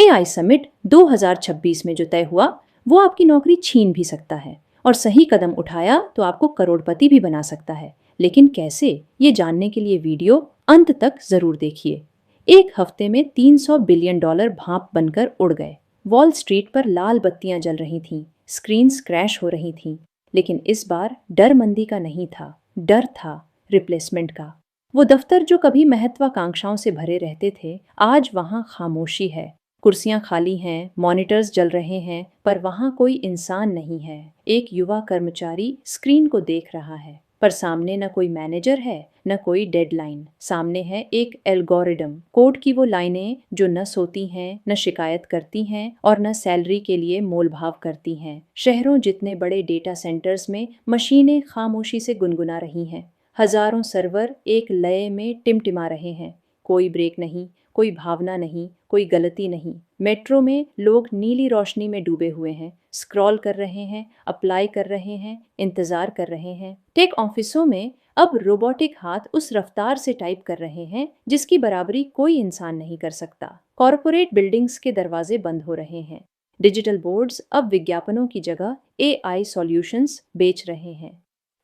AI summit 2026 में जो तय हुआ वो आपकी नौकरी छीन भी सकता है और सही कदम उठाया तो आपको करोड़पति भी बना सकता है। लेकिन कैसे, ये जानने के लिए वीडियो अंत तक जरूर देखिए। एक हफ्ते में $300 बिलियन भाप बनकर उड़ गए। वॉल स्ट्रीट पर लाल बत्तियां जल रही थीं, स्क्रीन्स क्रैश हो रही थीं। लेकिन इस बार डर मंदी का नहीं था, डर था रिप्लेसमेंट का। वो दफ्तर जो कभी महत्वाकांक्षाओं से भरे रहते थे, आज वहां खामोशी है। कुर्सियां खाली हैं, मॉनिटर्स जल रहे हैं, पर वहां कोई इंसान नहीं है। एक युवा कर्मचारी स्क्रीन को देख रहा है, पर सामने न कोई मैनेजर है, न कोई डेडलाइन। सामने है एक एल्गोरिदम, कोड की वो लाइनें जो न सोती हैं, न शिकायत करती हैं और न सैलरी के लिए मोलभाव करती हैं। शहरों जितने बड़े डेटा सेंटर्स में मशीनें खामोशी से गुनगुना रही हैं। हजारों सर्वर एक लय में टिमटिमा रहे हैं। कोई ब्रेक नहीं, कोई भावना नहीं, कोई गलती नहीं। मेट्रो में लोग नीली रोशनी में डूबे हुए हैं, स्क्रॉल कर रहे हैं, अप्लाई कर रहे हैं, इंतजार कर रहे हैं। टेक ऑफिसों में अब रोबोटिक हाथ उस रफ्तार से टाइप कर रहे हैं जिसकी बराबरी कोई इंसान नहीं कर सकता। कॉरपोरेट बिल्डिंग्स के दरवाजे बंद हो रहे हैं। डिजिटल बोर्ड्स अब विज्ञापनों की जगह एआई सॉल्यूशंस बेच रहे हैं।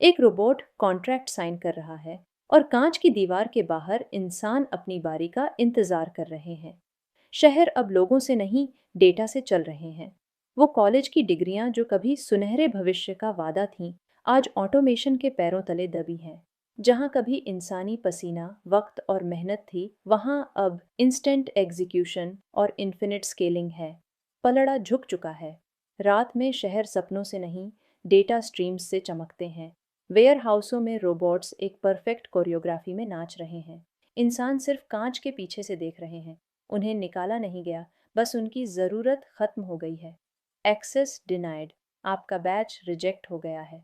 एक रोबोट कॉन्ट्रैक्ट साइन कर रहा है और कांच की दीवार के बाहर इंसान अपनी बारी का इंतजार कर रहे हैं। शहर अब लोगों से नहीं, डेटा से चल रहे हैं। वो कॉलेज की डिग्रियां जो कभी सुनहरे भविष्य का वादा थीं, आज ऑटोमेशन के पैरों तले दबी हैं। जहां कभी इंसानी पसीना, वक्त और मेहनत थी, वहां अब इंस्टेंट एग्जीक्यूशन और इन्फिनिट स्केलिंग है। पलड़ा झुक चुका है। रात में शहर सपनों से नहीं, डेटा स्ट्रीम्स से चमकते हैं। वेयर हाउसों में रोबोट्स एक परफेक्ट कोरियोग्राफी में नाच रहे हैं। इंसान सिर्फ कांच के पीछे से देख रहे हैं। उन्हें निकाला नहीं गया, बस उनकी ज़रूरत खत्म हो गई है। एक्सेस डिनाइड, आपका बैच रिजेक्ट हो गया है।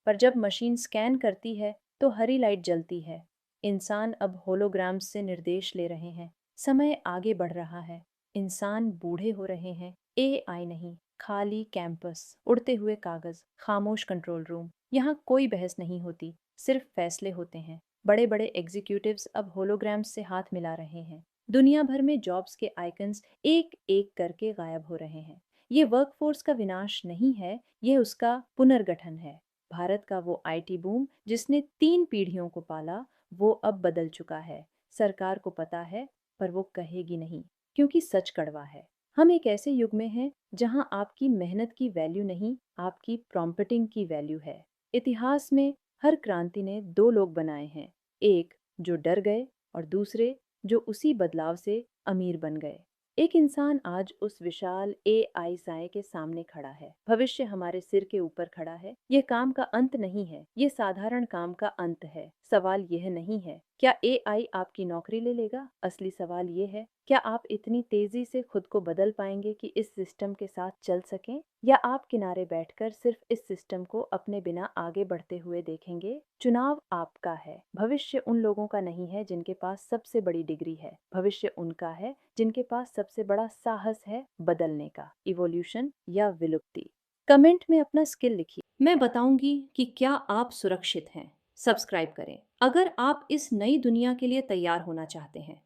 पर जब मशीन स्कैन करती है तो हरी लाइट जलती है। इंसान अब होलोग्राम्स से निर्देश ले रहे हैं। समय आगे बढ़ रहा है। इंसान बूढ़े हो रहे हैं। एआई नहीं, खाली कैंपस, उड़ते हुए कागज, खामोश कंट्रोल रूम। यहाँ कोई बहस नहीं होती, सिर्फ फैसले होते हैं। बड़े बड़े एग्जीक्यूटिव्स अब होलोग्राम्स से हाथ मिला रहे हैं। दुनिया भर में जॉब्स के आइकन्स एक एक करके गायब हो रहे हैं। ये वर्कफोर्स का विनाश नहीं है, ये उसका पुनर्गठन है। भारत का वो आईटी बूम जिसने 3 पीढ़ियों को पाला, वो अब बदल चुका है। सरकार को पता है, पर वो कहेगी नहीं, क्योंकि सच कड़वा है। हम एक ऐसे युग में हैं जहां आपकी मेहनत की वैल्यू नहीं, आपकी प्रॉम्प्टिंग की वैल्यू है। इतिहास में हर क्रांति ने 2 लोग बनाए हैं, एक जो डर गए और दूसरे जो उसी बदलाव से अमीर बन गए। एक इंसान आज उस विशाल एआई साए के सामने खड़ा है। भविष्य हमारे सिर के ऊपर खड़ा है। ये काम का अंत नहीं है, ये साधारण काम का अंत है। सवाल यह नहीं है क्या एआई आपकी नौकरी ले लेगा, असली सवाल ये है क्या आप इतनी तेजी से खुद को बदल पाएंगे कि इस सिस्टम के साथ चल सकें, या आप किनारे बैठकर सिर्फ इस सिस्टम को अपने बिना आगे बढ़ते हुए देखेंगे। चुनाव आपका है। भविष्य उन लोगों का नहीं है जिनके पास सबसे बड़ी डिग्री है, भविष्य उनका है जिनके पास सबसे बड़ा साहस है बदलने का। इवोल्यूशन या विलुप्ति। कमेंट में अपना स्किल लिखिए, मैं बताऊंगी कि क्या आप सुरक्षित हैं। सब्सक्राइब करें अगर आप इस नई दुनिया के लिए तैयार होना चाहते हैं।